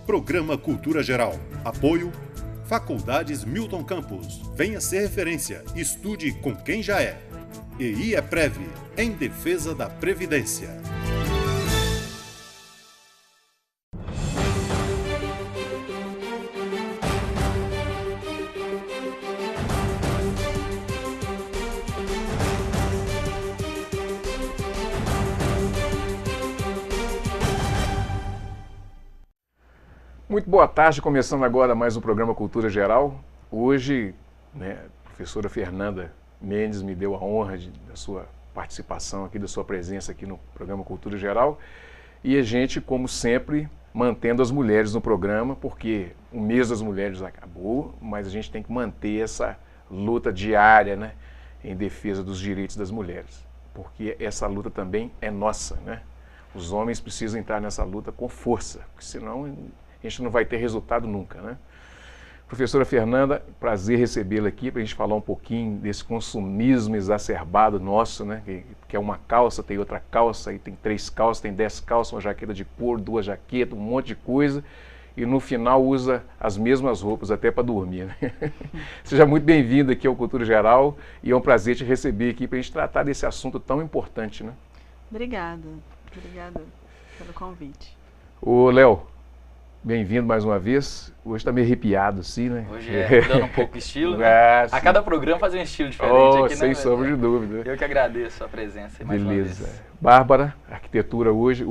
Programa Cultura Geral. Apoio Faculdades Milton Campos. Venha ser referência. Estude com quem já é. E IEPREV, em defesa da Previdência. Muito boa tarde, começando agora mais um programa Cultura Geral. Hoje, a professora Fernanda Mendes me deu a honra da sua participação aqui, da sua presença aqui no programa Cultura Geral. E a gente, como sempre, mantendo as mulheres no programa, porque o mês das mulheres acabou, mas a gente tem que manter essa luta diária, em defesa dos direitos das mulheres. Porque essa luta também é nossa, Os homens precisam entrar nessa luta com força, porque senão a gente não vai ter resultado nunca, Professora Fernanda, prazer recebê-la aqui para a gente falar um pouquinho desse consumismo exacerbado nosso, que é uma calça, tem outra calça, aí tem 3 calças, tem 10 calças, uma jaqueta de couro, 2 jaquetas, um monte de coisa, e no final usa as mesmas roupas até para dormir, Seja muito bem-vindo aqui ao Cultura Geral e é um prazer te receber aqui para a gente tratar desse assunto tão importante, Obrigada pelo convite. Ô, Léo, bem-vindo mais uma vez. Hoje está meio arrepiado, assim, Hoje mudando um pouco o estilo, A cada programa fazer um estilo diferente aqui, sem sombra de dúvida. Eu que agradeço a presença mais uma vez. Bárbara, arquitetura hoje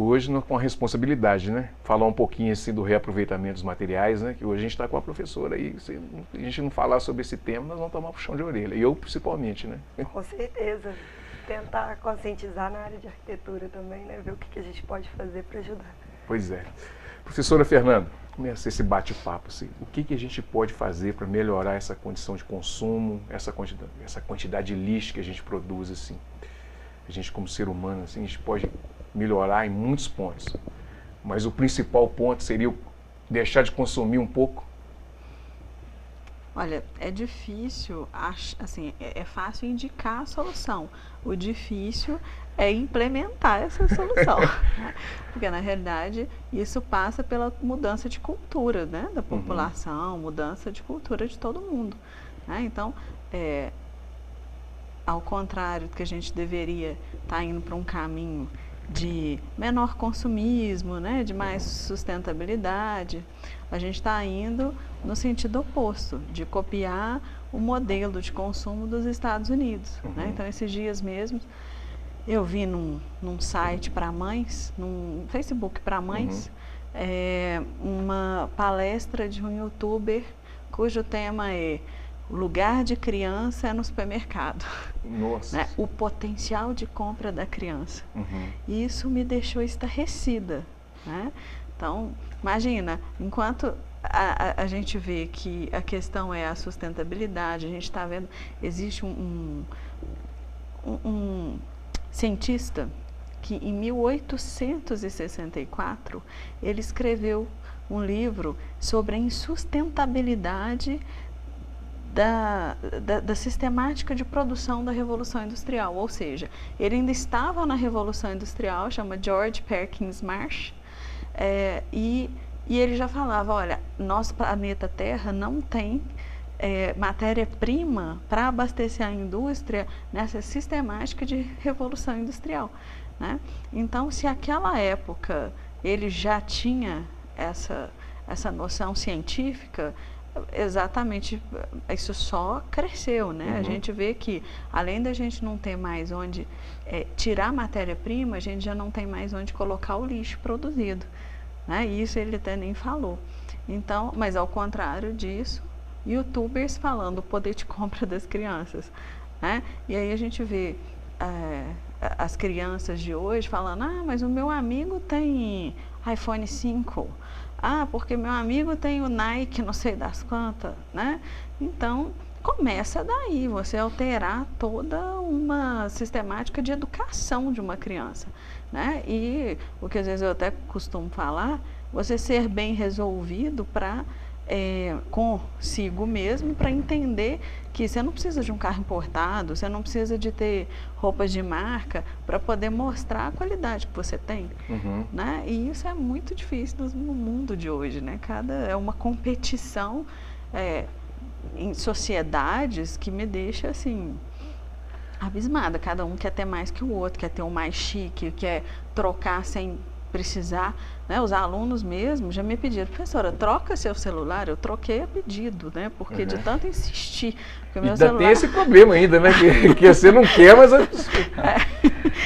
com a responsabilidade, Falar um pouquinho, assim, do reaproveitamento dos materiais, Que hoje a gente está com a professora aí, se a gente não falar sobre esse tema, nós vamos tomar puxão de orelha. E eu, principalmente, Com certeza. Tentar conscientizar na área de arquitetura também, Ver o que a gente pode fazer para ajudar. Pois é. Professora Fernanda, começa esse bate-papo, assim, o que a gente pode fazer para melhorar essa condição de consumo, essa quantidade de lixo que a gente produz, assim? A gente, como ser humano, assim, a gente pode melhorar em muitos pontos, mas o principal ponto seria deixar de consumir um pouco? Olha, é difícil, assim, é fácil indicar a solução. O difícil é implementar essa solução. Porque, na realidade, isso passa pela mudança de cultura, da população, mudança de cultura de todo mundo. Então, ao contrário do que a gente deveria estar indo para um caminho de menor consumismo, de mais sustentabilidade, a gente está indo no sentido oposto, de copiar o modelo de consumo dos Estados Unidos. Então, esses dias mesmo, eu vi num site para mães, num Facebook para mães, uma palestra de um youtuber cujo tema é "O lugar de criança é no supermercado". Nossa. O potencial de compra da criança. E isso me deixou estarrecida. Então, imagina, enquanto a gente vê que a questão é a sustentabilidade, a gente está vendo, existe um cientista que em 1864 ele escreveu um livro sobre a insustentabilidade da sistemática de produção da Revolução Industrial, ou seja, ele ainda estava na Revolução Industrial, chama George Perkins Marsh, e ele já falava, olha, nosso planeta Terra não tem matéria-prima para abastecer a indústria nessa sistemática de Revolução Industrial. Então, se naquela época ele já tinha essa noção científica, exatamente, isso só cresceu, A gente vê que, além da gente não ter mais onde tirar matéria-prima, a gente já não tem mais onde colocar o lixo produzido, Isso ele até nem falou. Então, mas ao contrário disso, youtubers falando o poder de compra das crianças, E aí a gente vê as crianças de hoje falando, mas o meu amigo tem iPhone 5, porque meu amigo tem o Nike, não sei das quantas, Então, começa daí, você alterar toda uma sistemática de educação de uma criança, E o que às vezes eu até costumo falar, você ser bem resolvido para consigo mesmo para entender que você não precisa de um carro importado, você não precisa de ter roupas de marca para poder mostrar a qualidade que você tem, né? E isso é muito difícil no mundo de hoje, né? É uma competição em sociedades que me deixa assim abismada. Cada um quer ter mais que o outro, quer ter o mais chique, quer trocar sem precisar, né? Os alunos mesmo já me pediram, professora, troca seu celular. Eu troquei a pedido, né? Porque de tanto insistir. Porque meu celular... tem esse problema ainda, né? que você não quer, mas...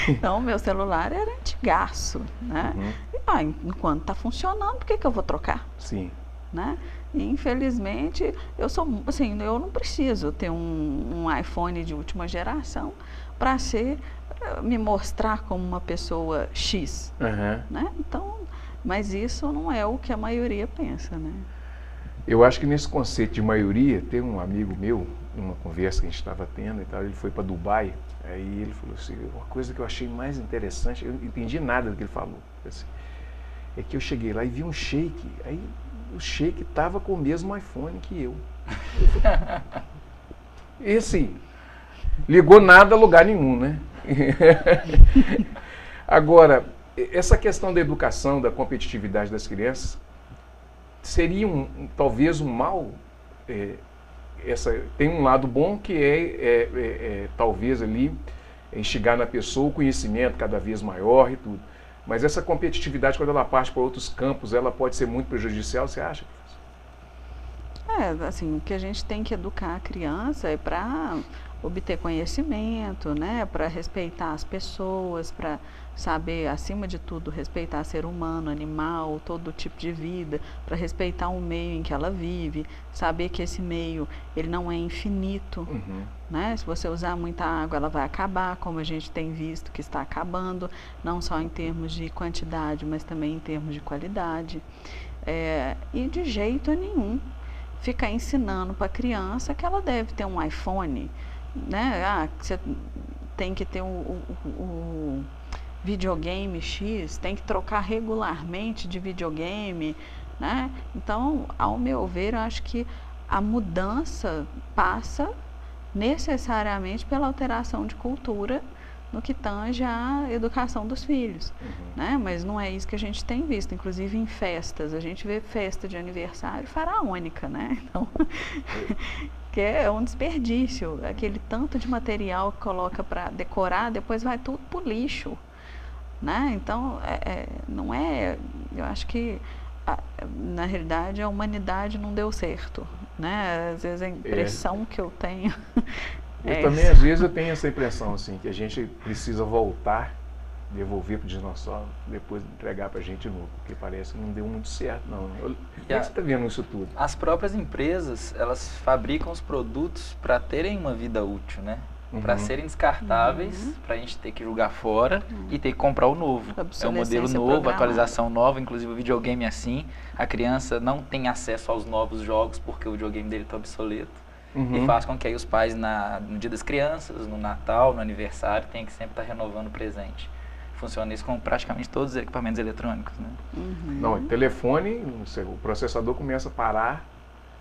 Então, meu celular era antigaço, né? E, enquanto está funcionando, por que eu vou trocar? Sim. Né? E, infelizmente, eu não preciso ter um iPhone de última geração para me mostrar como uma pessoa X, né? Então, mas isso não é o que a maioria pensa, né? Eu acho que nesse conceito de maioria, tem um amigo meu, numa conversa que a gente estava tendo e tal, ele foi para Dubai, aí ele falou assim, uma coisa que eu achei mais interessante, eu não entendi nada do que ele falou, assim, é que eu cheguei lá e vi um sheik, aí o sheik estava com o mesmo iPhone que eu. E assim, ligou nada a lugar nenhum, né? Agora, essa questão da educação, da competitividade das crianças, seria talvez um mal. Tem um lado bom que talvez ali instigar na pessoa o conhecimento cada vez maior e tudo. Mas essa competitividade, quando ela parte para outros campos, ela pode ser muito prejudicial, você acha? Assim, o que a gente tem que educar a criança é para obter conhecimento, né? Para respeitar as pessoas, para saber, acima de tudo, respeitar ser humano, animal, todo tipo de vida, para respeitar o meio em que ela vive, saber que esse meio ele não é infinito, né? Se você usar muita água, ela vai acabar, como a gente tem visto que está acabando, não só em termos de quantidade, mas também em termos de qualidade. E de jeito nenhum ficar ensinando para a criança que ela deve ter um iPhone, né? Você tem que ter o videogame X, tem que trocar regularmente de videogame, né? Então, ao meu ver, eu acho que a mudança passa necessariamente pela alteração de cultura no que tange a educação dos filhos, né? Mas não é isso que a gente tem visto, inclusive em festas, a gente vê festa de aniversário faraônica, né? Então, que é um desperdício, aquele tanto de material que coloca para decorar, depois vai tudo pro lixo, né? Então, não é, eu acho que na realidade a humanidade não deu certo, né? Às vezes a impressão que eu tenho também às vezes eu tenho essa impressão assim, que a gente precisa voltar, devolver para o dinossauro, depois entregar para a gente de novo, porque parece que não deu muito certo não. Como é que você está vendo isso tudo? As próprias empresas, elas fabricam os produtos para terem uma vida útil, né? Para serem descartáveis, para a gente ter que jogar fora e ter que comprar o novo. É um modelo novo, atualização nova, inclusive o videogame é assim. A criança não tem acesso aos novos jogos porque o videogame dele está obsoleto. E faz com que aí os pais, no dia das crianças, no Natal, no aniversário, tenham que sempre estar renovando o presente. Funciona isso com praticamente todos os equipamentos eletrônicos, né? Não, telefone, o processador começa a parar.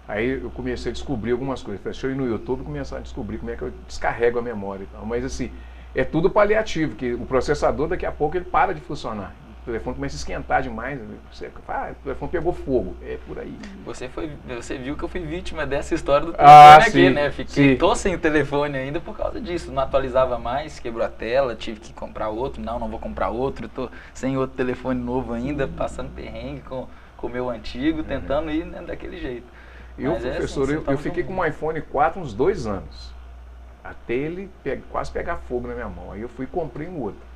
Aí eu comecei a descobrir algumas coisas. Deixa eu ir no YouTube e começar a descobrir como é que eu descarrego a memória e tal. Mas assim, é tudo paliativo, que o processador daqui a pouco ele para de funcionar. O telefone começa a esquentar demais. Você fala, o telefone pegou fogo. É por aí. Você viu que eu fui vítima dessa história do telefone aqui, né? Tô sem o telefone ainda por causa disso. Não atualizava mais, quebrou a tela, tive que comprar outro. Não vou comprar outro. Tô sem outro telefone novo ainda, passando perrengue com o meu antigo, tentando ir, né, daquele jeito. Professor, eu fiquei com um iPhone 4 uns 2 anos, até ele quase pegar fogo na minha mão. Aí eu fui e comprei um outro.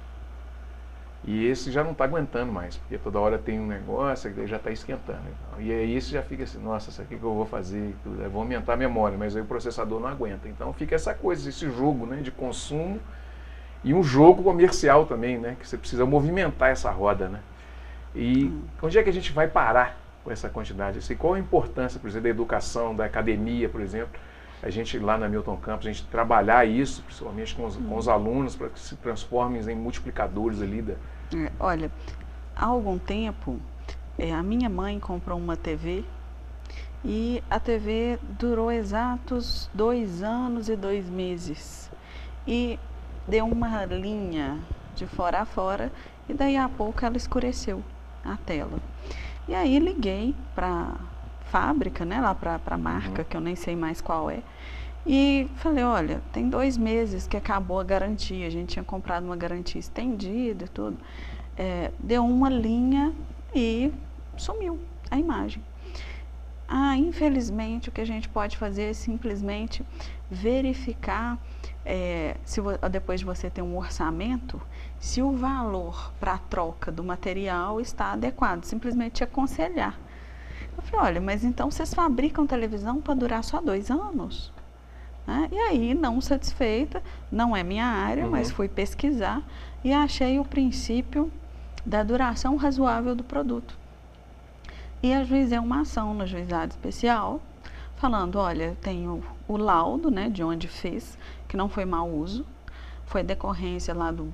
E esse já não está aguentando mais, porque toda hora tem um negócio que já está esquentando. E aí isso já fica assim, nossa, isso aqui que eu vou fazer? Eu vou aumentar a memória, mas aí o processador não aguenta. Então fica essa coisa, esse jogo, né, de consumo e um jogo comercial também, né, que você precisa movimentar essa roda, né? E onde é que a gente vai parar com essa quantidade? Assim, qual a importância, por exemplo, da educação, da academia, por exemplo? A gente lá na Milton Campos, a gente trabalhar isso, principalmente com os alunos, para que se transformem em multiplicadores ali da... Olha, há algum tempo, a minha mãe comprou uma TV e a TV durou exatos 2 anos e 2 meses. E deu uma linha de fora a fora e daí a pouco ela escureceu a tela. E aí liguei para fábrica, né, lá para a marca, que eu nem sei mais qual é, e falei, olha, tem 2 meses que acabou a garantia, a gente tinha comprado uma garantia estendida e tudo. Deu uma linha e sumiu a imagem. Infelizmente, o que a gente pode fazer é simplesmente verificar, depois de você ter um orçamento, se o valor para a troca do material está adequado, simplesmente aconselhar. Eu falei, olha, mas então vocês fabricam televisão para durar só 2 anos? Né? E aí, não satisfeita, não é minha área, mas fui pesquisar e achei o princípio da duração razoável do produto. E ajuizei uma ação no juizado especial, falando, olha, eu tenho o laudo, né, de onde fez, que não foi mau uso, foi decorrência lá do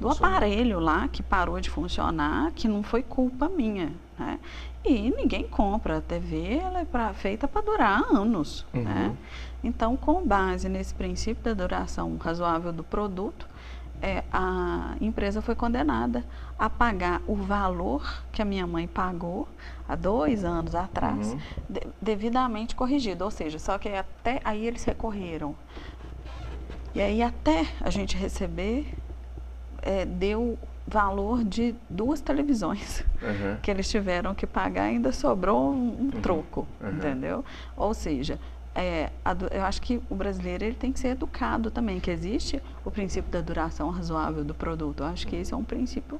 aparelho lá, que parou de funcionar, que não foi culpa minha, né? E ninguém compra, a TV ela é feita para durar anos, né? Então, com base nesse princípio da duração razoável do produto, a empresa foi condenada a pagar o valor que a minha mãe pagou há 2 anos atrás, devidamente corrigido, ou seja, só que até aí eles recorreram. E aí até a gente receber, deu valor de 2 televisões que eles tiveram que pagar, ainda sobrou um troco, entendeu? Ou seja, eu acho que o brasileiro ele tem que ser educado também, que existe o princípio da duração razoável do produto. Eu acho que esse é um princípio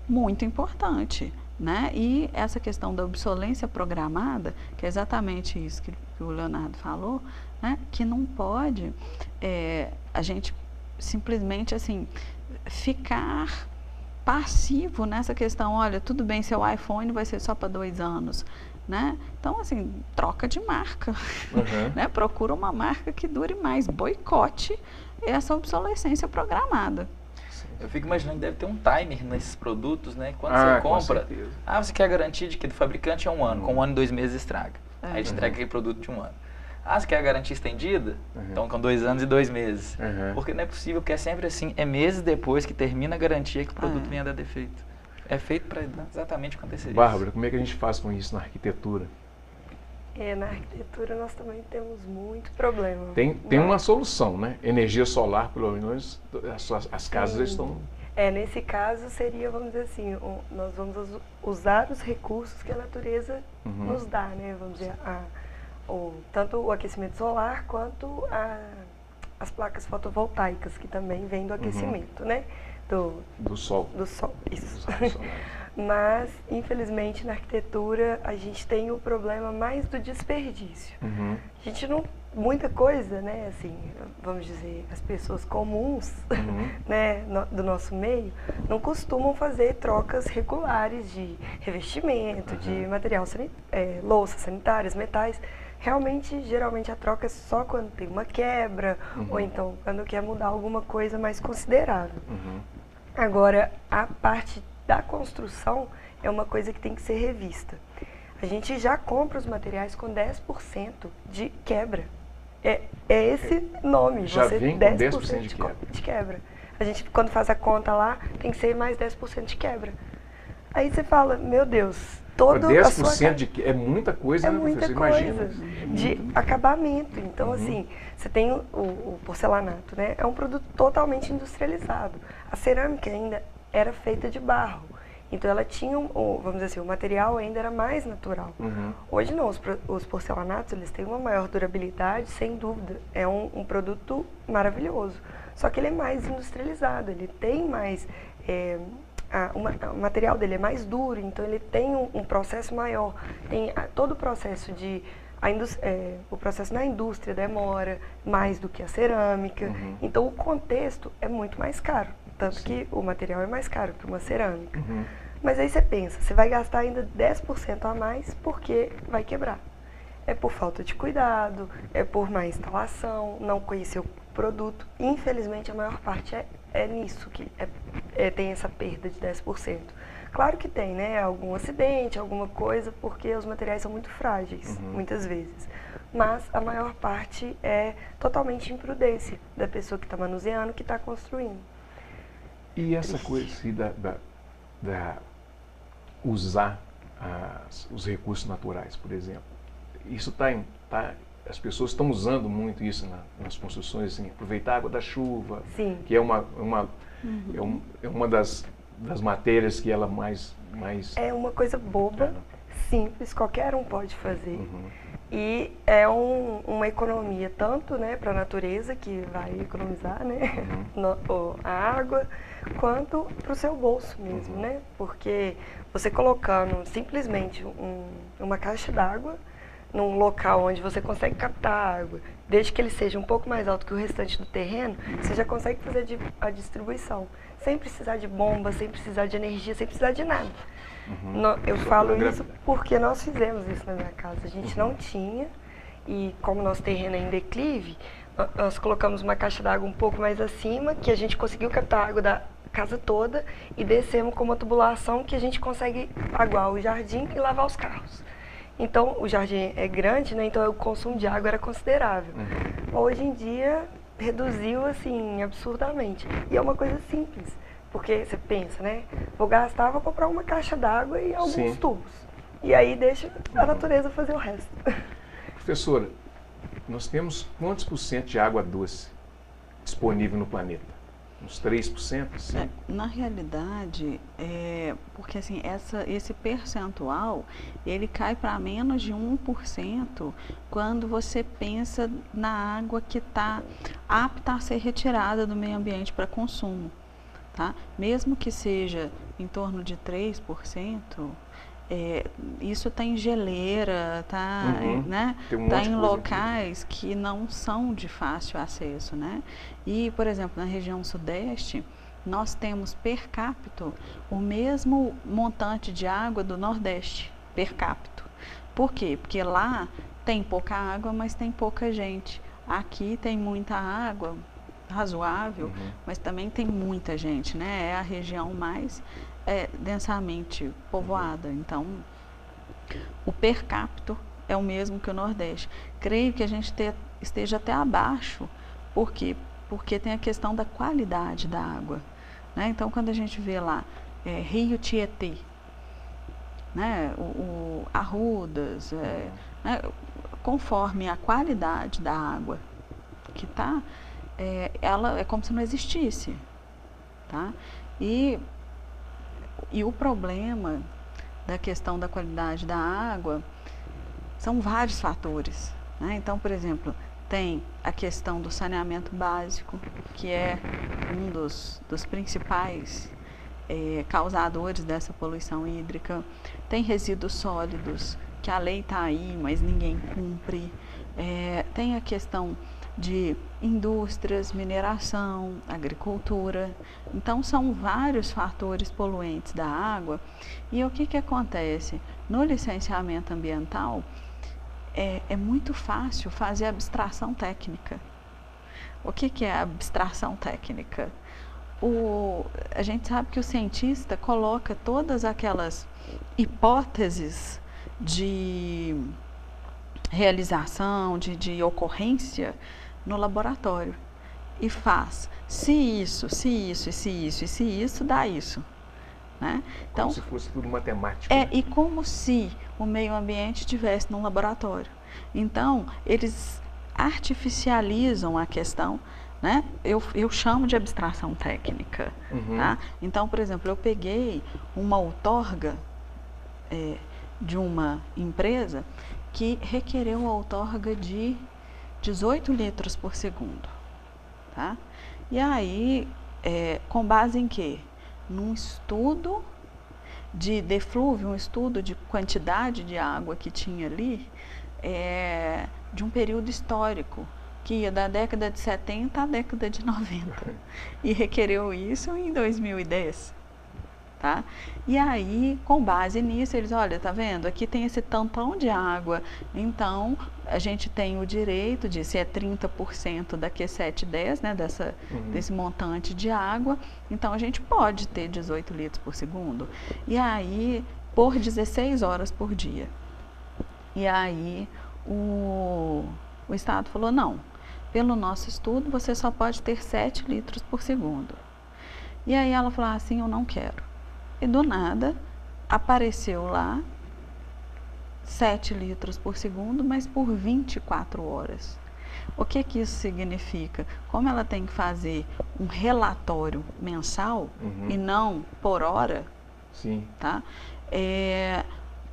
muito importante, né? E essa questão da obsolescência programada, que é exatamente isso que o Leonardo falou, né? Que não pode a gente simplesmente assim ficar passivo nessa questão. Olha, tudo bem, seu iPhone vai ser só para 2 anos. Né? Então, assim, troca de marca, né? Procura uma marca que dure mais, boicote essa obsolescência programada. Eu fico imaginando que deve ter um timer nesses produtos, né? Quando você compra, você quer a garantia de que do fabricante é 1 ano, com 1 ano e 2 meses estraga. Aí te entrega aquele produto de 1 ano. Você quer a garantia estendida? Então com 2 anos e 2 meses. Porque não é possível, porque é sempre assim, é meses depois que termina a garantia que o produto vem a dar defeito. É feito para exatamente acontecer isso. Bárbara, como é que a gente faz com isso na arquitetura? Na arquitetura nós também temos muito problema. Tem uma solução, né? Energia solar, pelo menos, as casas estão... Nesse caso seria, vamos dizer assim, nós vamos usar os recursos que a natureza nos dá, né? Vamos dizer, tanto o aquecimento solar quanto as placas fotovoltaicas, que também vêm do aquecimento, né? Do sol. Do sol, isso. Mas, infelizmente, na arquitetura, a gente tem o problema mais do desperdício. A gente não... Muita coisa, né, assim, vamos dizer, as pessoas comuns, né, do nosso meio, não costumam fazer trocas regulares de revestimento, de material, louças sanitárias, metais. Realmente, geralmente, a troca é só quando tem uma quebra, ou então quando quer mudar alguma coisa mais considerável. Agora, a parte da construção é uma coisa que tem que ser revista. A gente já compra os materiais com 10% de quebra. É esse nome. Já vem com 10% de quebra. A gente, quando faz a conta lá, tem que ser mais 10% de quebra. Aí você fala, meu Deus, todo 10% a sua... é muita coisa, né, muita professor? coisa de acabamento. Então, assim, você tem o porcelanato, né? É um produto totalmente industrializado. A cerâmica ainda era feita de barro. Então, ela tinha, vamos dizer assim, o material ainda era mais natural. Hoje não, os porcelanatos, eles têm uma maior durabilidade, sem dúvida. É um produto maravilhoso. Só que ele é mais industrializado, ele tem mais... o material dele é mais duro, então ele tem um processo maior. Tem todo o processo o processo na indústria demora mais do que a cerâmica. Então, o contexto é muito mais caro. Tanto que o material é mais caro que uma cerâmica. Mas aí você pensa, você vai gastar ainda 10% a mais porque vai quebrar. É por falta de cuidado, é por má instalação, não conhecer o produto. Infelizmente, a maior parte é nisso que tem essa perda de 10%. Claro que tem, né? Algum acidente, alguma coisa, porque os materiais são muito frágeis, muitas vezes. Mas a maior parte é totalmente imprudência da pessoa que está manuseando, que está construindo. E essa coisa assim, usar os recursos naturais, por exemplo, isso as pessoas estão usando muito isso nas construções, assim, aproveitar a água da chuva, Sim. que é uma das matérias que ela mais... É uma coisa boba, simples, qualquer um pode fazer. E é uma economia tanto, né, para a natureza, que vai economizar, né, a água, quanto para o seu bolso mesmo, né? Porque você colocando simplesmente uma caixa d'água num local onde você consegue captar a água, desde que ele seja um pouco mais alto que o restante do terreno, você já consegue fazer a distribuição, sem precisar de bomba, sem precisar de energia, sem precisar de nada. Eu falo isso porque nós fizemos isso na minha casa. A gente não tinha, e como nosso terreno é em declive, nós colocamos uma caixa d'água um pouco mais acima, que a gente conseguiu captar a água da casa toda, e descemos com uma tubulação que a gente consegue aguar o jardim e lavar os carros. Então, o jardim é grande, né? Então o consumo de água era considerável. Hoje em dia, reduziu assim, absurdamente. E é uma coisa simples. Porque você pensa, né? Vou comprar uma caixa d'água e alguns tubos. E aí deixa a natureza fazer o resto. Professora, nós temos quantos por cento de água doce disponível no planeta? Uns 3%? Sim. Na realidade, porque assim, esse percentual, ele cai para menos de 1% quando você pensa na água que está apta a ser retirada do meio ambiente para consumo. Tá? Mesmo que seja em torno de 3%, isso está em geleira, né? Tá em locais que não são de fácil acesso, né? E, por exemplo, na região sudeste, nós temos per capita o mesmo montante de água do Nordeste, per capita. Por quê? Porque lá tem pouca água, mas tem pouca gente. Aqui tem muita água, razoável, mas também tem muita gente, né? É a região mais densamente povoada. Então, o per capita é o mesmo que o Nordeste. Creio que a gente esteja até abaixo. Por quê? Porque tem a questão da qualidade da água, né? Então, quando a gente vê lá Rio Tietê, né? o Arrudas, né? Conforme a qualidade da água que está, ela é como se não existisse, tá? E o problema da questão da qualidade da água são vários fatores, né? Então, por exemplo, tem a questão do saneamento básico, que é um dos principais causadores dessa poluição hídrica. Tem resíduos sólidos, que a lei está aí, mas ninguém cumpre. Tem a questão de indústrias, mineração, agricultura. Então, são vários fatores poluentes da água. E o que acontece? No licenciamento ambiental, é muito fácil fazer abstração técnica. O que é abstração técnica? A gente sabe que o cientista coloca todas aquelas hipóteses de realização, de ocorrência no laboratório e faz se isso, e se isso, dá isso, né? Então, como se fosse tudo matemático. Né? E como se o meio ambiente estivesse num laboratório. Então, eles artificializam a questão, né? Eu chamo de abstração técnica. Tá? Então, por exemplo, eu peguei uma outorga de uma empresa que requereu a outorga de 18 litros por segundo. Tá? E aí, com base em quê? Num estudo de deflúvio, um estudo de quantidade de água que tinha ali, de um período histórico, que ia da década de 70 à década de 90. E requereu isso em 2010. Tá? E aí, com base nisso, eles, olha, tá vendo? Aqui tem esse tampão de água, então a gente tem o direito de, se é 30% da Q710, né, desse montante de água, então a gente pode ter 18 litros por segundo. E aí, por 16 horas por dia. E aí, o Estado falou, não, pelo nosso estudo, você só pode ter 7 litros por segundo. E aí ela falou assim, eu não quero. E do nada, apareceu lá 7 litros por segundo, mas por 24 horas. O que isso significa? Como ela tem que fazer um relatório mensal e não por hora, sim, tá?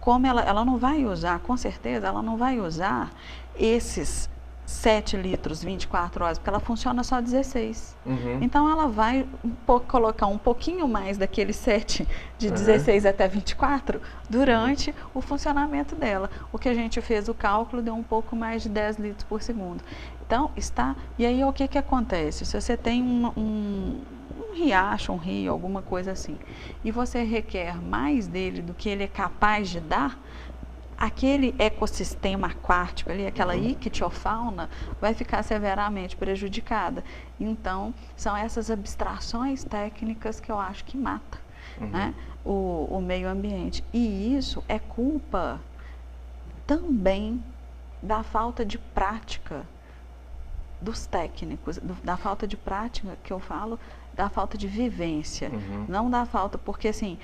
Como ela não vai usar, com certeza, ela não vai usar esses 7 litros, 24 horas, porque ela funciona só 16. Então, ela vai colocar um pouquinho mais daquele 7 de 16 até 24 durante o funcionamento dela. O que a gente fez o cálculo deu um pouco mais de 10 litros por segundo. Então, e aí o que acontece? Se você tem um riacho, um rio, alguma coisa assim, e você requer mais dele do que ele é capaz de dar, aquele ecossistema aquático ali, aquela ictiofauna, vai ficar severamente prejudicada. Então, são essas abstrações técnicas que eu acho que mata, né, o meio ambiente. E isso é culpa também da falta de prática dos técnicos, da falta de prática que eu falo, da falta de vivência. Não da falta, porque assim,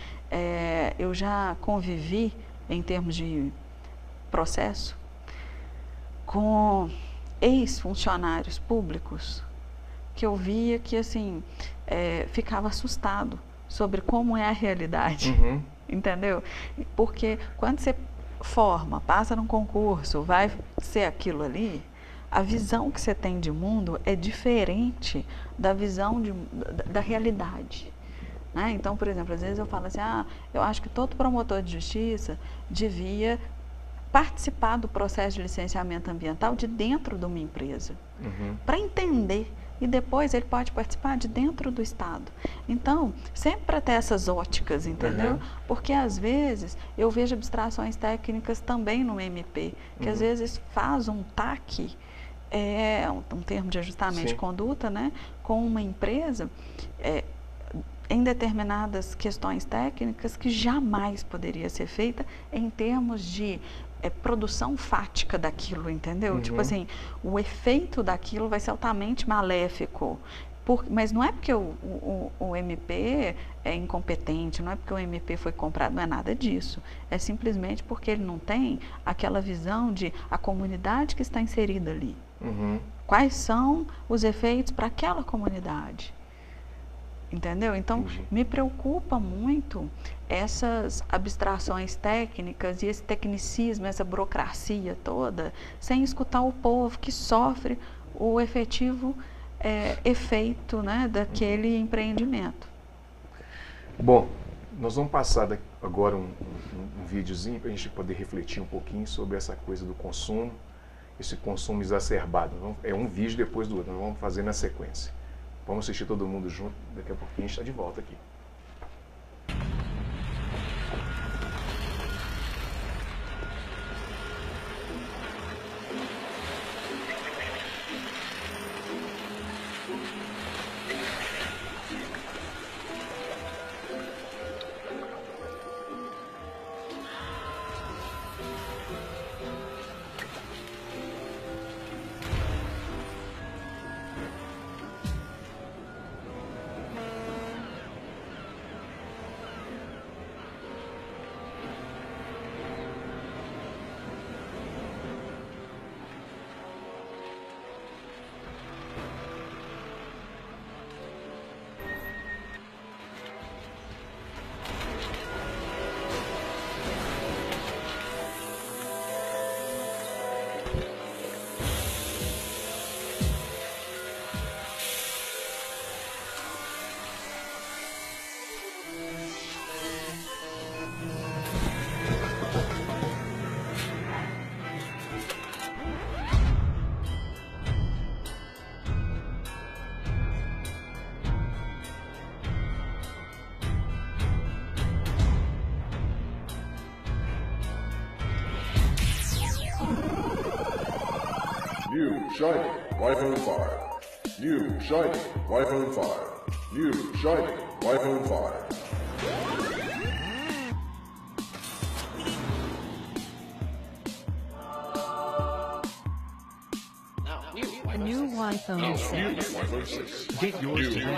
eu já convivi em termos de processo com ex-funcionários públicos que eu via que assim ficava assustado sobre como é a realidade, entendeu? Porque quando você forma, passa num concurso, vai ser aquilo ali, a visão que você tem de mundo é diferente da visão da realidade. Né? Então, por exemplo, às vezes eu falo assim, eu acho que todo promotor de justiça devia participar do processo de licenciamento ambiental de dentro de uma empresa, para entender, e depois ele pode participar de dentro do Estado. Então, sempre para ter essas óticas, entendeu? Porque às vezes eu vejo abstrações técnicas também no MP, que às vezes faz um TAC, um termo de ajustamento de conduta, né, com uma empresa, em determinadas questões técnicas que jamais poderia ser feita em termos de produção fática daquilo, entendeu? Tipo assim, o efeito daquilo vai ser altamente maléfico. Mas não é porque o MP é incompetente, não é porque o MP foi comprado, não é nada disso. É simplesmente porque ele não tem aquela visão de a comunidade que está inserida ali. Quais são os efeitos para aquela comunidade? Entendeu? Então, me preocupa muito essas abstrações técnicas e esse tecnicismo, essa burocracia toda, sem escutar o povo que sofre o efetivo efeito, né, daquele empreendimento. Bom, nós vamos passar agora um videozinho para a gente poder refletir um pouquinho sobre essa coisa do consumo, esse consumo exacerbado. É um vídeo depois do outro, nós vamos fazer na sequência. Vamos assistir todo mundo junto, daqui a pouquinho a gente está de volta aqui. New shiny iPhone 5. New shiny iPhone 5. New shiny iPhone 5. The new iPhone 6. Get yours today.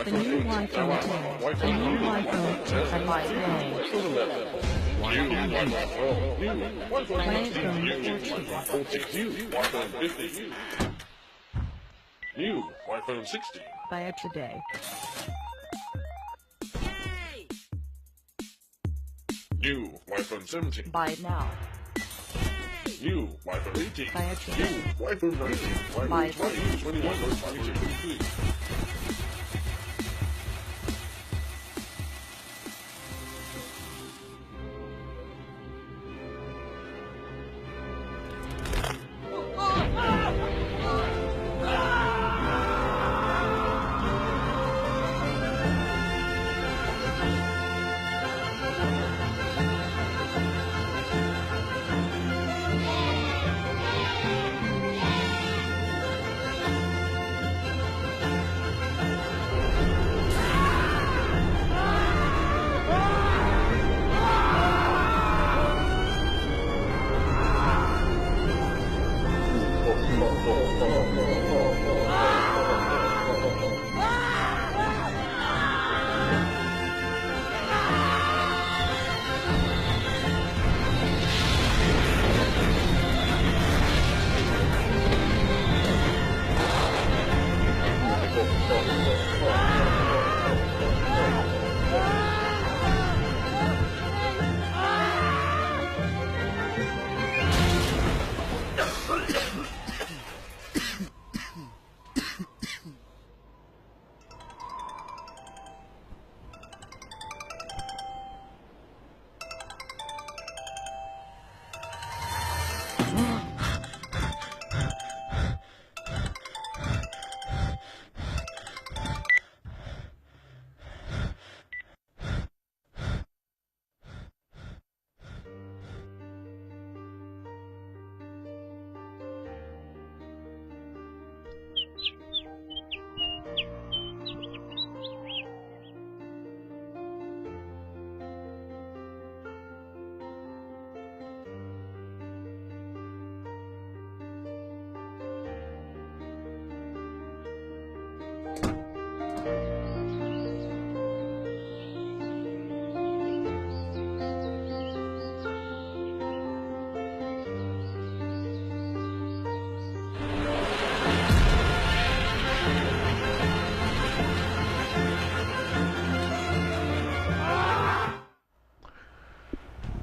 The new iPhone 10. The new iPhone 10 by today. Play it from Portugal. New iPhone 16. Buy it today. New iPhone 17. Buy it now. New iPhone 18. Buy it today. New iPhone 19. Buy iPhone it 20. 21. 22.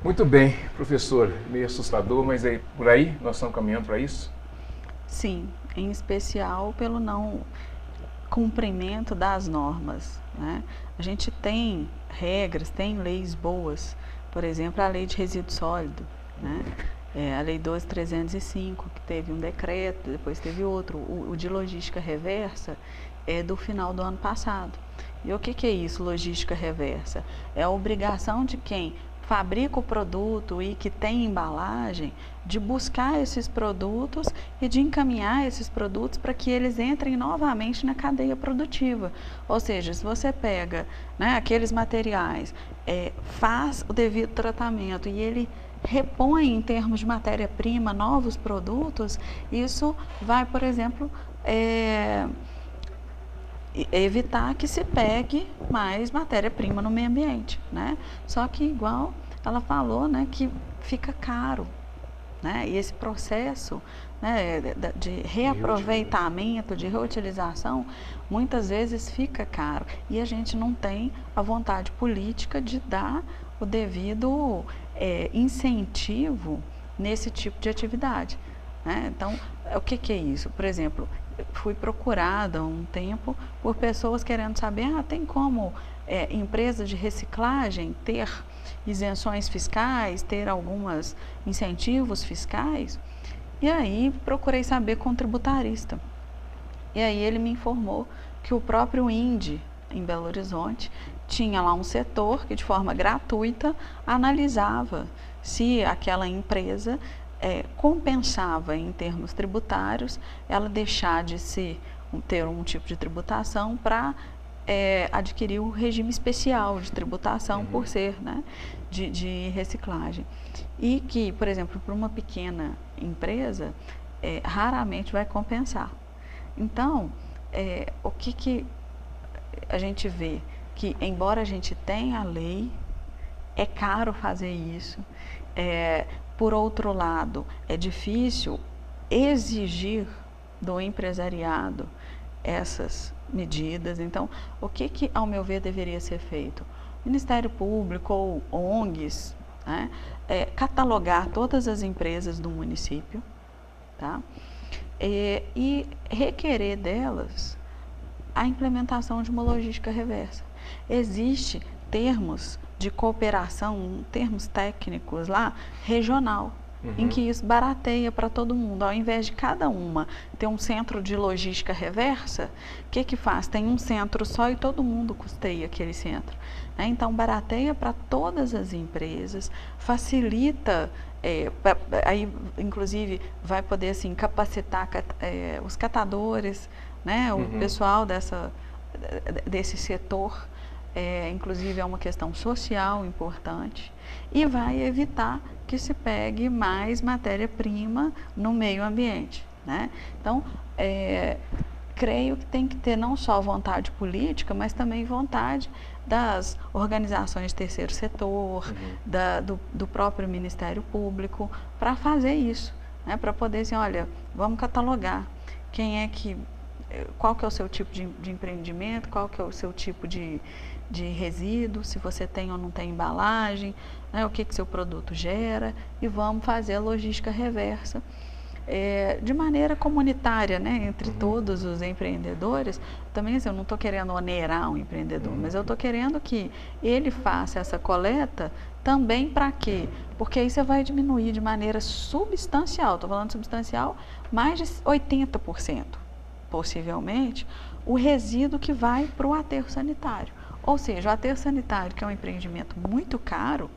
Muito bem, professor, meio assustador, mas aí, por aí nós estamos caminhando para isso? Sim, em especial pelo não cumprimento das normas, né? A gente tem regras, tem leis boas, por exemplo, a lei de resíduo sólido, né? A lei 12.305, que teve um decreto, depois teve outro, o de logística reversa é do final do ano passado. E o que é isso, logística reversa? É a obrigação de quem fabrica o produto e que tem embalagem, de buscar esses produtos e de encaminhar esses produtos para que eles entrem novamente na cadeia produtiva. Ou seja, se você pega, né, aqueles materiais, faz o devido tratamento e ele repõe em termos de matéria-prima novos produtos, isso vai, por exemplo, evitar que se pegue mais matéria-prima no meio ambiente, né? Só que igual ela falou, né, que fica caro, né? E esse processo, né, de reaproveitamento, de reutilização, muitas vezes fica caro e a gente não tem a vontade política de dar o devido incentivo nesse tipo de atividade, né? Então, o que é isso? Por exemplo, fui procurada há um tempo por pessoas querendo saber, tem como empresas de reciclagem ter isenções fiscais, ter alguns incentivos fiscais? E aí procurei saber com o tributarista. E aí ele me informou que o próprio INDE, em Belo Horizonte, tinha lá um setor que de forma gratuita analisava se aquela empresa compensava em termos tributários ela deixar de ter um tipo de tributação para adquirir o regime especial de tributação por ser, né, de reciclagem. E que, por exemplo, para uma pequena empresa, raramente vai compensar. Então, o que a gente vê? Que, embora a gente tenha a lei, é caro fazer isso. Por outro lado, é difícil exigir do empresariado essas medidas. Então, o que ao meu ver, deveria ser feito? O Ministério Público ou ONGs, né, catalogar todas as empresas do município, tá? E requerer delas a implementação de uma logística reversa. Existem termos de cooperação, termos técnicos lá, regional, em que isso barateia para todo mundo. Ao invés de cada uma ter um centro de logística reversa, o que faz? Tem um centro só e todo mundo custeia aquele centro. Né? Então, barateia para todas as empresas, facilita, aí inclusive vai poder assim, capacitar os catadores, né? O pessoal desse setor. Inclusive é uma questão social importante e vai evitar que se pegue mais matéria-prima no meio ambiente, né? Então, creio que tem que ter não só vontade política, mas também vontade das organizações de terceiro setor, do próprio Ministério Público, para fazer isso, né? Para poder dizer, olha, vamos catalogar qual que é o seu tipo de empreendimento, qual que é o seu tipo de resíduo, se você tem ou não tem embalagem, né, o que seu produto gera, e vamos fazer a logística reversa de maneira comunitária, né, entre todos os empreendedores. Também assim, eu não estou querendo onerar um empreendedor, mas eu estou querendo que ele faça essa coleta também para quê? Porque aí você vai diminuir de maneira substancial, estou falando substancial, mais de 80%, possivelmente, o resíduo que vai para o aterro sanitário. Ou seja, o aterro sanitário, que é um empreendimento muito caro,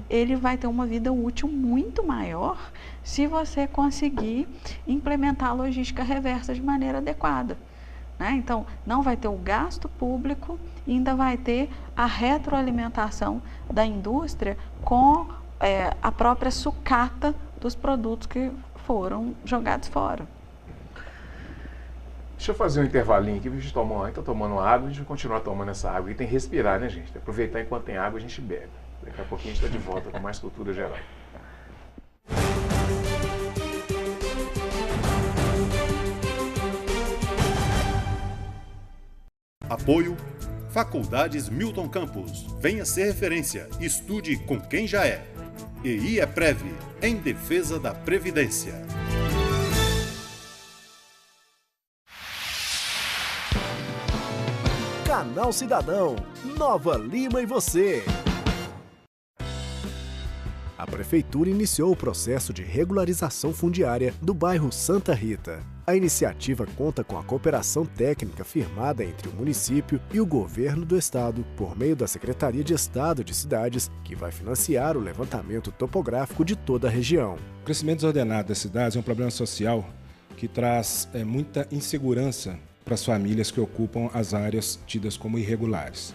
ele vai ter uma vida útil muito maior se você conseguir implementar a logística reversa de maneira adequada. Né? Então, não vai ter o gasto público e ainda vai ter a retroalimentação da indústria com a própria sucata dos produtos que foram jogados fora. Deixa eu fazer um intervalinho aqui, a gente está tomando água, a gente vai continuar tomando essa água. E tem que respirar, né, gente? Aproveitar enquanto tem água, a gente bebe. Daqui a pouquinho a gente está de volta com mais cultura geral. Apoio Faculdades Milton Campos. Venha ser referência. Estude com quem já é. EI é Prev, em defesa da Previdência. Canal Cidadão, Nova Lima e você. A Prefeitura iniciou o processo de regularização fundiária do bairro Santa Rita. A iniciativa conta com a cooperação técnica firmada entre o município e o governo do estado, por meio da Secretaria de Estado de Cidades, que vai financiar o levantamento topográfico de toda a região. O crescimento desordenado das cidades é um problema social que traz muita insegurança para as famílias que ocupam as áreas tidas como irregulares.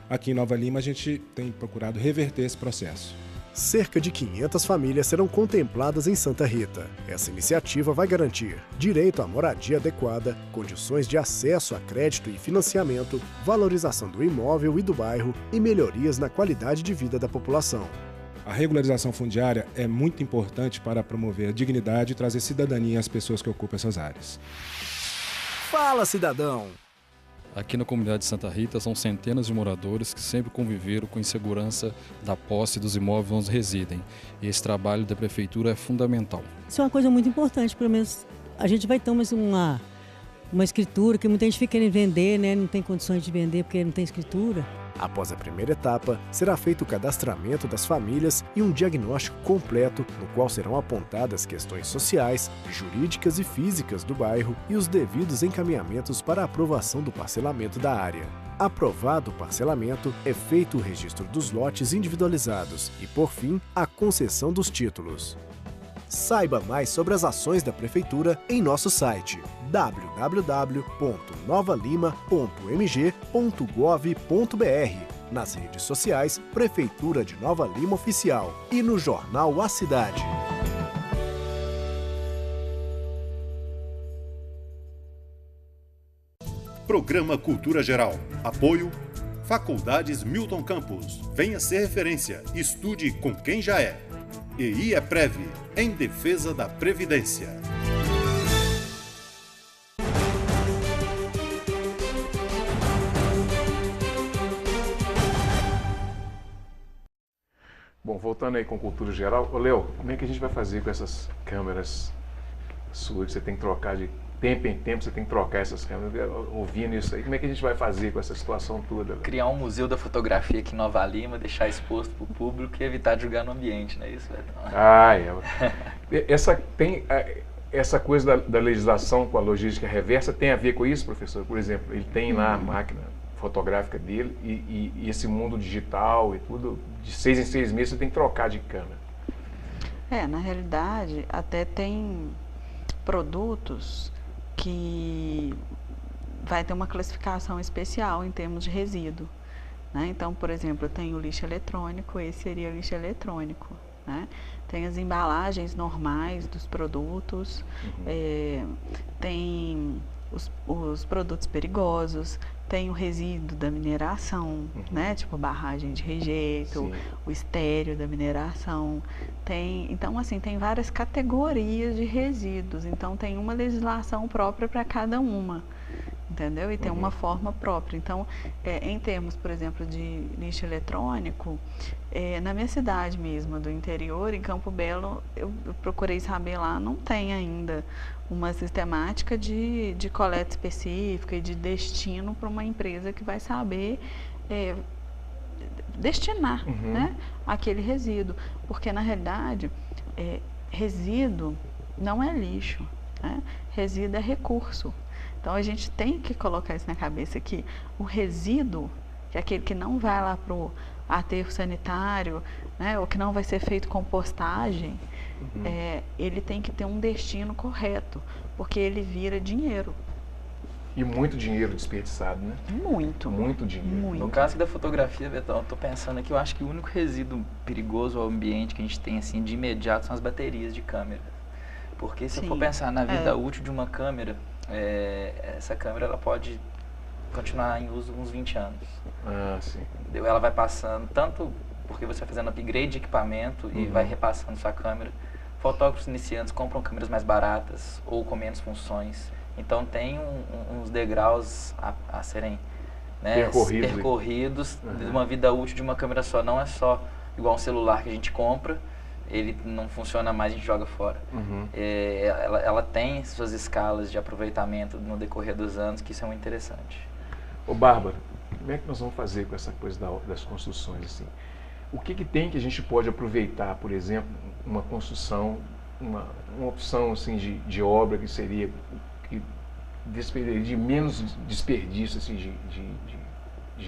Aqui em Nova Lima, a gente tem procurado reverter esse processo. Cerca de 500 famílias serão contempladas em Santa Rita. Essa iniciativa vai garantir direito à moradia adequada, condições de acesso a crédito e financiamento, valorização do imóvel e do bairro e melhorias na qualidade de vida da população. A regularização fundiária é muito importante para promover a dignidade e trazer cidadania às pessoas que ocupam essas áreas. Fala, cidadão! Aqui na comunidade de Santa Rita são centenas de moradores que sempre conviveram com insegurança da posse dos imóveis onde residem. E esse trabalho da prefeitura é fundamental. Isso é uma coisa muito importante, pelo menos a gente vai ter uma escritura que muita gente fica querendo vender, né? Não tem condições de vender porque não tem escritura. Após a primeira etapa, será feito o cadastramento das famílias e um diagnóstico completo, no qual serão apontadas questões sociais, jurídicas e físicas do bairro e os devidos encaminhamentos para a aprovação do parcelamento da área. Aprovado o parcelamento, é feito o registro dos lotes individualizados e, por fim, a concessão dos títulos. Saiba mais sobre as ações da Prefeitura em nosso site www.novalima.mg.gov.br, nas redes sociais Prefeitura de Nova Lima Oficial e no jornal A Cidade. Programa Cultura Geral. Apoio Faculdades Milton Campos. Venha ser referência. Estude com quem já é. E IEPREV, em defesa da Previdência. Bom, voltando aí com cultura geral, ô Léo, como é que a gente vai fazer com essas câmeras suas que você tem que trocar de tempo em tempo, você tem que trocar essas câmeras, ouvindo isso aí, como é que a gente vai fazer com essa situação toda? Criar um museu da fotografia aqui em Nova Lima, deixar exposto para o público e evitar de jogar no ambiente, não é isso, Betão? Ah, é. Essa coisa da legislação com a logística reversa tem a ver com isso, professor? Por exemplo, ele tem lá a máquina fotográfica dele e esse mundo digital e tudo, de 6 em 6 meses você tem que trocar de câmera. Na realidade, até tem produtos que vai ter uma classificação especial em termos de resíduo, né? Então, por exemplo, tem o lixo eletrônico, esse seria o lixo eletrônico, né? Tem as embalagens normais dos produtos, tem os produtos perigosos, tem o resíduo da mineração, né? Tipo barragem de rejeito, o estéreo da mineração. Então, assim, tem várias categorias de resíduos. Então, tem uma legislação própria para cada uma, entendeu? E tem uma forma própria. Então, em termos, por exemplo, de lixo eletrônico, na minha cidade mesmo, do interior, em Campo Belo, eu procurei saber lá, não tem ainda uma sistemática de coleta específica e de destino para uma empresa que vai saber destinar, né, aquele resíduo. Porque, na realidade, resíduo não é lixo, né? Resíduo é recurso. Então, a gente tem que colocar isso na cabeça, que o resíduo, que é aquele que não vai lá para o aterro sanitário, né, ou que não vai ser feito compostagem, ele tem que ter um destino correto, porque ele vira dinheiro. E muito dinheiro desperdiçado, né? Muito. Muito dinheiro. Muito. No caso da fotografia, Betão, eu estou pensando aqui, eu acho que o único resíduo perigoso ao ambiente que a gente tem assim de imediato são as baterias de câmera. Porque se eu for pensar na vida útil de uma câmera, essa câmera ela pode continuar em uso uns 20 anos. Ah, sim. Ela vai passando, tanto porque você vai fazendo upgrade de equipamento e vai repassando sua câmera. Fotógrafos iniciantes compram câmeras mais baratas ou com menos funções. Então tem uns degraus a serem, né, percorridos de uma vida útil de uma câmera só. Não é só igual um celular que a gente compra, ele não funciona mais, a gente joga fora. Ela tem suas escalas de aproveitamento no decorrer dos anos, que isso é muito interessante. Ô Bárbara, como é que nós vamos fazer com essa coisa das construções assim? O que tem que a gente pode aproveitar, por exemplo, uma construção, uma opção assim de obra que seria que de menos desperdício assim, de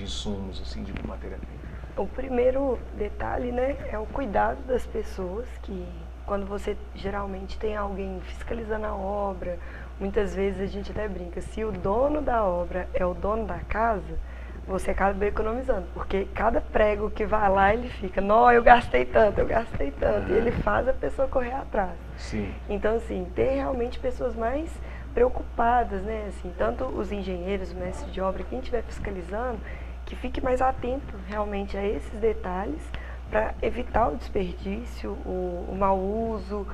insumos, assim, de matéria-prima? O primeiro detalhe, né, é o cuidado das pessoas, que quando você geralmente tem alguém fiscalizando a obra, muitas vezes a gente até brinca, se o dono da obra é o dono da casa, você acaba economizando, porque cada prego que vai lá, ele fica, não, eu gastei tanto, e ele faz a pessoa correr atrás. Sim. Então, assim, tem realmente pessoas mais preocupadas, né, assim, tanto os engenheiros, o mestre de obra, quem estiver fiscalizando, que fique mais atento realmente a esses detalhes para evitar o desperdício, o mau uso.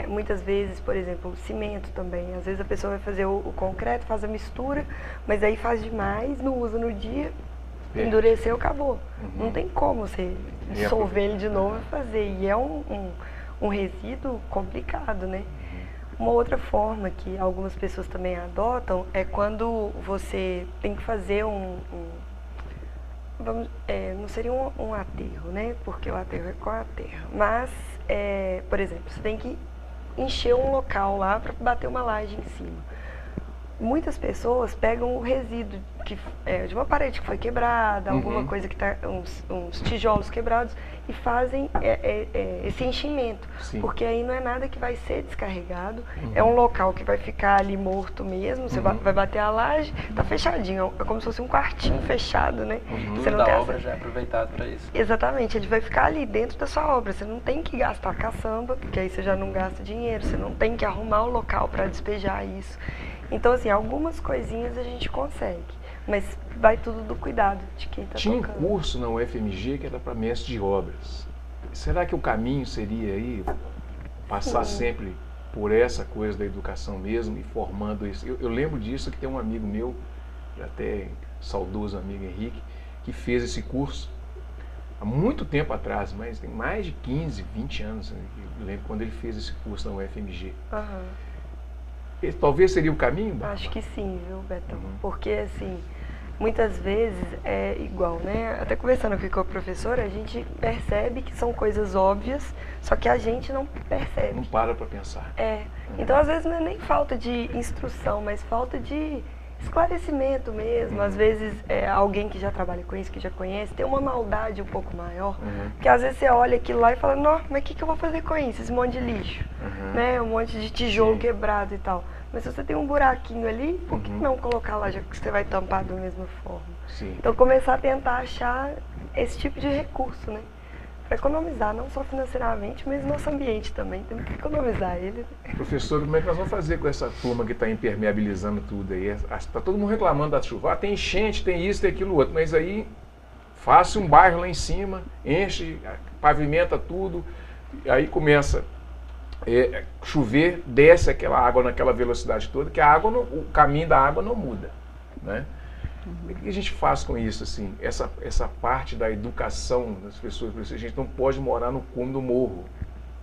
Muitas vezes, por exemplo, o cimento também. Às vezes a pessoa vai fazer o concreto, faz a mistura, mas aí faz demais, não usa no dia, endureceu, acabou. Não tem como você dissolver ele de novo e fazer. E é um resíduo complicado, né? Uma outra forma que algumas pessoas também adotam é quando você tem que fazer não seria um aterro, né? Porque o aterro é com a terra. Mas, por exemplo, você tem que encher um local lá para bater uma laje em cima. Muitas pessoas pegam o resíduo de uma parede que foi quebrada, alguma coisa que tá, uns tijolos quebrados, e fazem esse enchimento. Sim. Porque aí não é nada que vai ser descarregado, é um local que vai ficar ali morto mesmo, você vai bater a laje, tá fechadinho, é como se fosse um quartinho fechado, né? Você não da obra já é aproveitado para isso. Exatamente, ele vai ficar ali dentro da sua obra, você não tem que gastar caçamba, porque aí você já não gasta dinheiro, você não tem que arrumar o local para despejar isso. Então, assim, algumas coisinhas a gente consegue, mas vai tudo do cuidado de quem está tocando. Tinha um curso na UFMG que era para mestre de obras. Será que o caminho seria aí passar sempre por essa coisa da educação mesmo e formando isso? Eu lembro disso, que tem um amigo meu, até saudoso amigo Henrique, que fez esse curso há muito tempo atrás, mas tem mais de 15, 20 anos, eu lembro quando ele fez esse curso na UFMG. Talvez seria o caminho, Bárbara? Acho que sim, viu, Betão? Porque, assim, muitas vezes é igual, né? Até conversando aqui com a professora, a gente percebe que são coisas óbvias, só que a gente não percebe. Não para pensar. Então, às vezes, não é nem falta de instrução, mas falta de esclarecimento mesmo. Às vezes, alguém que já trabalha com isso, que já conhece, tem uma maldade um pouco maior. Porque às vezes você olha aquilo lá e fala, não, mas o que eu vou fazer com isso? Esse monte de lixo, né? Um monte de tijolo quebrado e tal. Mas se você tem um buraquinho ali, por que não colocar lá, já que você vai tampar da mesma forma? Então, começar a tentar achar esse tipo de recurso, né? Para economizar, não só financeiramente, mas nosso ambiente também, temos que economizar ele. Professor, como é que nós vamos fazer com essa turma que está impermeabilizando tudo aí? Está todo mundo reclamando da chuva. Tem enchente, tem isso, tem aquilo outro, mas aí faça um bairro lá em cima, enche, pavimenta tudo, aí começa chover, desce aquela água naquela velocidade toda, que a água o caminho da água não muda, né? O que a gente faz com isso, assim? Essa parte da educação das pessoas, a gente não pode morar no cume do morro,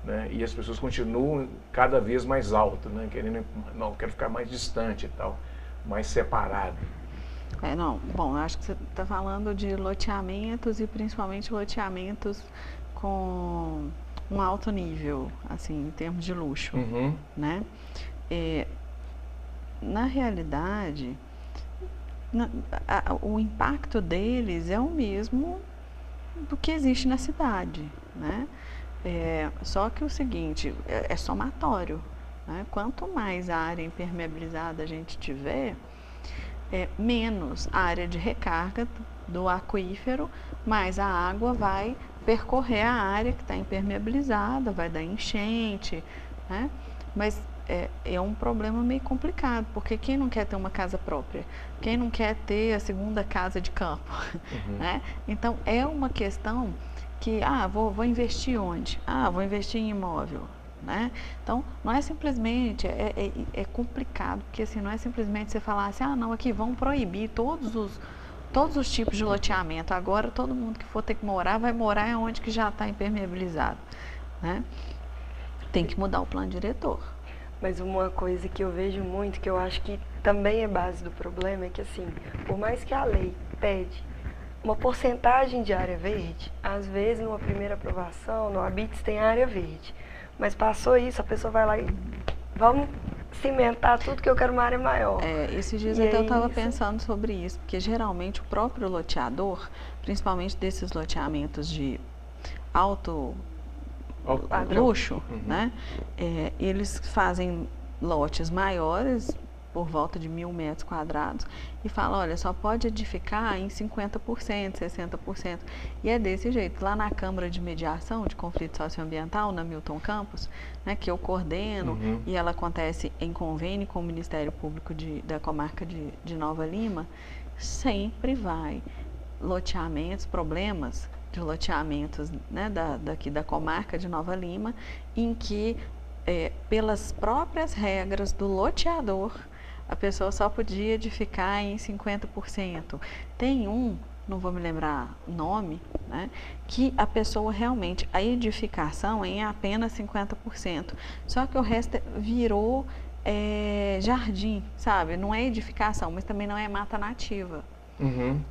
né? E as pessoas continuam cada vez mais alto, né? Não, quero ficar mais distante e tal, mais separado. Bom, acho que você está falando de loteamentos e principalmente loteamentos com um alto nível, assim, em termos de luxo, né? Na realidade, o impacto deles é o mesmo do que existe na cidade, né? Só que o seguinte, é somatório, né? Quanto mais a área impermeabilizada a gente tiver, menos a área de recarga do aquífero, mais a água vai percorrer a área que está impermeabilizada, vai dar enchente, né? Mas é um problema meio complicado, porque quem não quer ter uma casa própria? Quem não quer ter a segunda casa de campo? Né? Então, é uma questão que, vou investir onde? Vou investir em imóvel. Né? Então, não é simplesmente, é complicado, porque assim, não é simplesmente você falar assim, não, aqui vão proibir todos os tipos de loteamento, agora todo mundo que for ter que morar, vai morar onde que já está impermeabilizado, né? Tem que mudar o plano diretor. Mas uma coisa que eu vejo muito, que eu acho que também é base do problema, é que assim, por mais que a lei pede uma porcentagem de área verde, às vezes numa primeira aprovação, no Habits tem área verde, mas passou isso, a pessoa vai lá e vamos cimentar tudo que eu quero uma área maior. Esses dias até eu estava pensando sobre isso, porque geralmente o próprio loteador, principalmente desses loteamentos de alto luxo, né? Eles fazem lotes maiores, por volta de 1.000 metros quadrados, e falam, olha, só pode edificar em 50%, 60%. E é desse jeito. Lá na Câmara de Mediação de Conflito Socioambiental, na Milton Campos, né, que eu coordeno, e ela acontece em convênio com o Ministério Público da Comarca de Nova Lima, sempre vai loteamentos, problemas de loteamentos, né, daqui da comarca de Nova Lima, em que, pelas próprias regras do loteador, a pessoa só podia edificar em 50%. Tem não vou me lembrar o nome, né, que a pessoa realmente, a edificação é em apenas 50%, só que o resto virou jardim, sabe? Não é edificação, mas também não é mata nativa.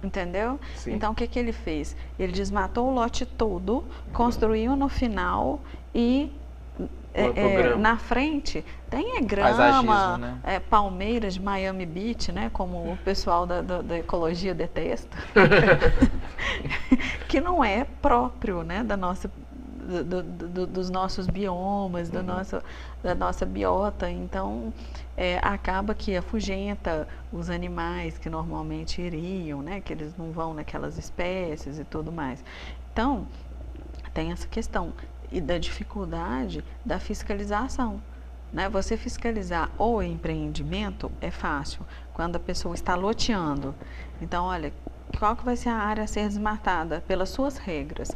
Entendeu? Sim. Então, o que ele fez? Ele desmatou o lote todo, construiu no final e na frente tem grama, né? Palmeiras de Miami Beach, né? Como o pessoal da ecologia detesta, que não é próprio, né? Dos nossos biomas, da nossa biota. Então acaba que afugenta os animais que normalmente iriam, né? Que eles não vão naquelas espécies e tudo mais. Então tem essa questão e da dificuldade da fiscalização, né? Você fiscalizar o empreendimento é fácil quando a pessoa está loteando. Então, olha, qual que vai ser a área a ser desmatada pelas suas regras?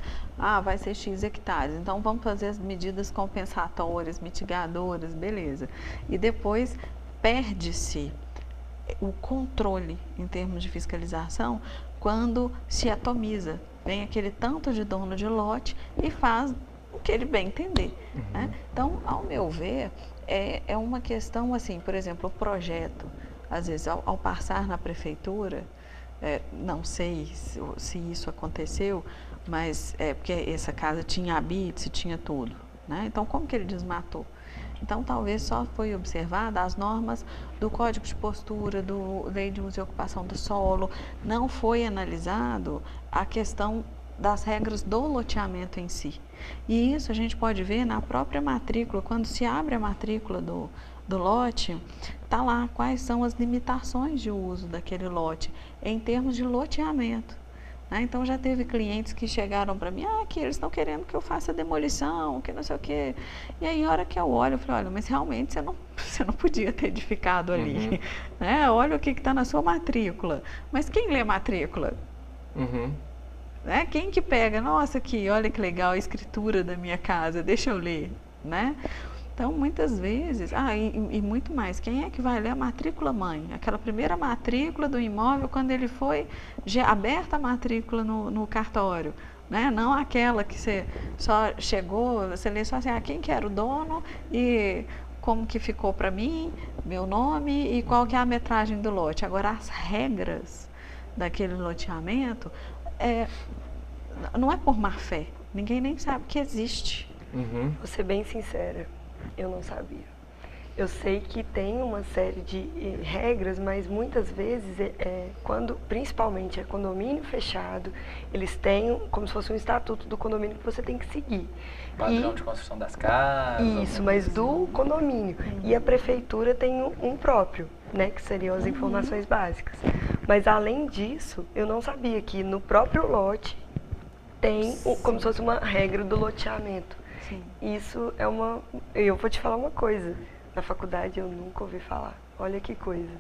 Vai ser X hectares, então vamos fazer as medidas compensatórias, mitigadoras, beleza. E depois perde-se o controle em termos de fiscalização quando se atomiza. Vem aquele tanto de dono de lote e faz o que ele bem entender, né? Então, ao meu ver, é uma questão assim, por exemplo, o projeto, às vezes ao passar na prefeitura, não sei se isso aconteceu, mas porque essa casa tinha habite, tinha tudo, né? Então, como que ele desmatou? Então, talvez só foi observada as normas do Código de Postura, do Lei de Uso e Ocupação do Solo, não foi analisado a questão das regras do loteamento em si. E isso a gente pode ver na própria matrícula, quando se abre a matrícula do lote, está lá quais são as limitações de uso daquele lote em termos de loteamento. Então já teve clientes que chegaram para mim, que eles estão querendo que eu faça demolição, que não sei o quê. E aí, a hora que eu olho, eu falei, olha, mas realmente você não podia ter edificado ali. Né? Olha o que está na sua matrícula. Mas quem lê a matrícula? Né? Quem que pega, nossa, aqui, olha que legal a escritura da minha casa, deixa eu ler, né? Então, muitas vezes, e muito mais, quem é que vai ler a matrícula mãe? Aquela primeira matrícula do imóvel, quando ele foi aberta a matrícula no cartório, né? Não aquela que você só chegou, você lê só assim, quem que era o dono e como que ficou para mim, meu nome e qual que é a metragem do lote. Agora, as regras daquele loteamento, não é por má fé, ninguém nem sabe que existe. Vou ser bem sincera, eu não sabia. Eu sei que tem uma série de regras, mas muitas vezes, quando principalmente é condomínio fechado, eles têm como se fosse um estatuto do condomínio que você tem que seguir. Padrão de construção das casas. Isso, mas do condomínio. E a prefeitura tem um próprio, né, que seriam as informações básicas. Mas além disso, eu não sabia que no próprio lote tem como se fosse uma regra do loteamento. Sim. Isso é uma... Eu vou te falar uma coisa. Na faculdade eu nunca ouvi falar. Olha que coisa.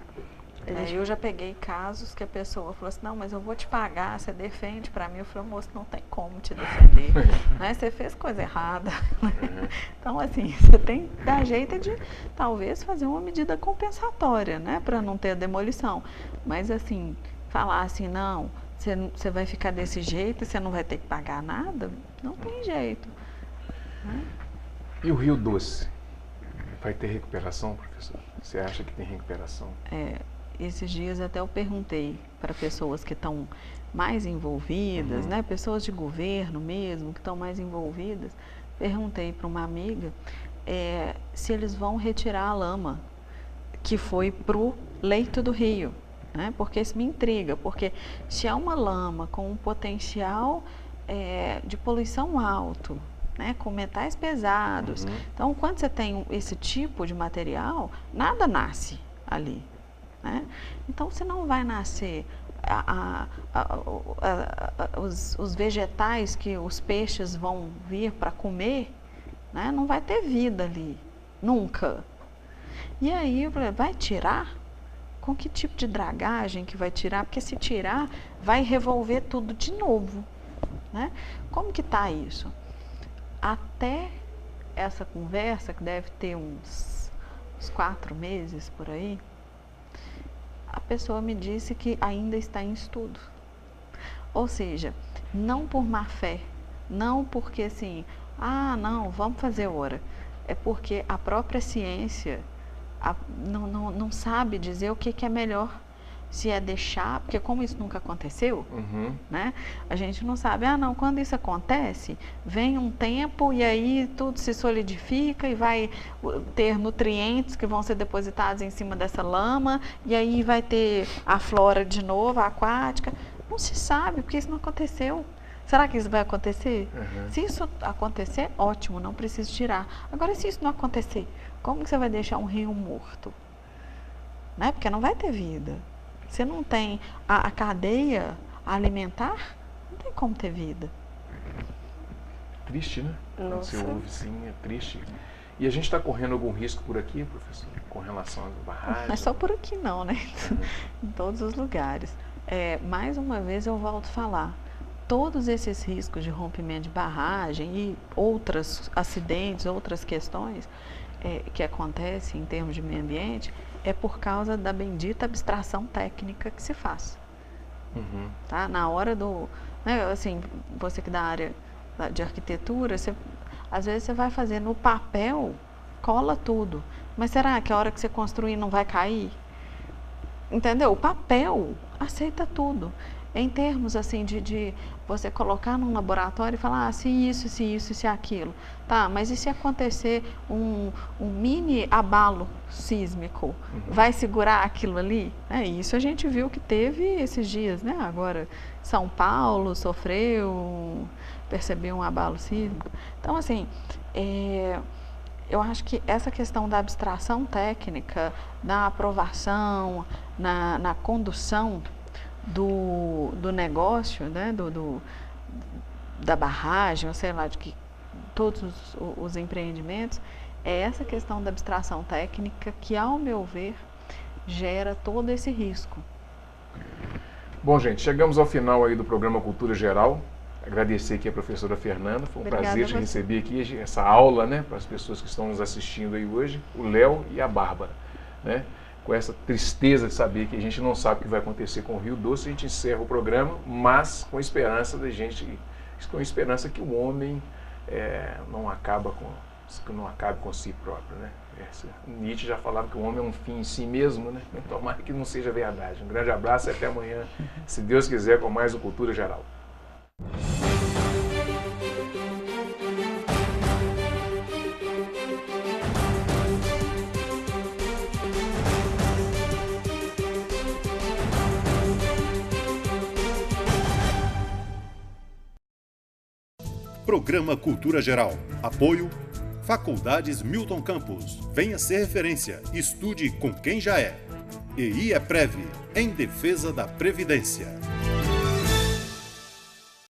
Eu já peguei casos que a pessoa falou assim, não, mas eu vou te pagar, você defende para mim. Eu falei, moço, não tem como te defender. Né? Você fez coisa errada. Então, assim, você tem que dar jeito de, talvez, fazer uma medida compensatória, né, para não ter a demolição. Mas, assim, falar assim, não, você vai ficar desse jeito e você não vai ter que pagar nada, não tem jeito. E o Rio Doce? Vai ter recuperação, professor? Você acha que tem recuperação? Esses dias até eu perguntei para pessoas que estão mais envolvidas, né, pessoas de governo mesmo, que estão mais envolvidas, perguntei para uma amiga se eles vão retirar a lama que foi para o leito do rio. Né? Porque isso me intriga, porque se é uma lama com um potencial de poluição alto, né, com metais pesados. Então, quando você tem esse tipo de material, nada nasce ali. Né? Então, você não vai nascer os vegetais que os peixes vão vir para comer, né? Não vai ter vida ali, nunca. E aí, eu falei, vai tirar? Com que tipo de dragagem que vai tirar? Porque se tirar, vai revolver tudo de novo. Né? Como que está isso? Até essa conversa, que deve ter uns 4 meses por aí, a pessoa me disse que ainda está em estudo. Ou seja, não por má fé, não porque assim, não, vamos fazer hora. É porque a própria ciência não sabe dizer o que é melhor. se é deixar, porque como isso nunca aconteceu, né? A gente não sabe, não, quando isso acontece, vem um tempo e aí tudo se solidifica e vai ter nutrientes que vão ser depositados em cima dessa lama e aí vai ter a flora de novo, a aquática. Não se sabe, porque isso não aconteceu. Será que isso vai acontecer? Se isso acontecer, ótimo, não preciso tirar. Agora, se isso não acontecer, como que você vai deixar um rio morto? Né? Porque não vai ter vida. Você não tem a cadeia alimentar, não tem como ter vida. Triste, né? Quando você ouve, sim, é triste. E a gente está correndo algum risco por aqui, professor, com relação às barragens? Não é só por aqui não, né? Em todos os lugares. Mais uma vez eu volto a falar. Todos esses riscos de rompimento de barragem e outros acidentes, outras questões que acontecem em termos de meio ambiente, é por causa da bendita abstração técnica que se faz. Tá? Na hora do... Né, assim, você que da área de arquitetura, às vezes você vai fazer no papel, cola tudo. Mas será que a hora que você construir não vai cair? Entendeu? O papel aceita tudo. Em termos assim de você colocar num laboratório e falar se isso, se aquilo. Tá, mas e se acontecer um mini abalo sísmico? Vai segurar aquilo ali? Isso a gente viu que teve esses dias, né? Agora, São Paulo percebeu um abalo sísmico. Então, assim, eu acho que essa questão da abstração técnica, da aprovação, na condução do negócio, né, da barragem, ou sei lá, de que todos os empreendimentos, é essa questão da abstração técnica que, ao meu ver, gera todo esse risco. Bom, gente, chegamos ao final aí do programa Cultura Geral. Agradecer aqui a professora Fernanda, foi um prazer te receber aqui, essa aula, né, para as pessoas que estão nos assistindo aí hoje, o Léo e a Bárbara, né? Com essa tristeza de saber que a gente não sabe o que vai acontecer com o Rio Doce, a gente encerra o programa, mas com a esperança que o homem não acabe com si próprio, né? Nietzsche já falava que o homem é um fim em si mesmo, né? Tomara que não seja verdade. Um grande abraço e até amanhã, se Deus quiser, com mais um Cultura Geral. Programa Cultura Geral. Apoio Faculdades Milton Campos. Venha ser referência. Estude com quem já é. EI é Prev, em defesa da Previdência.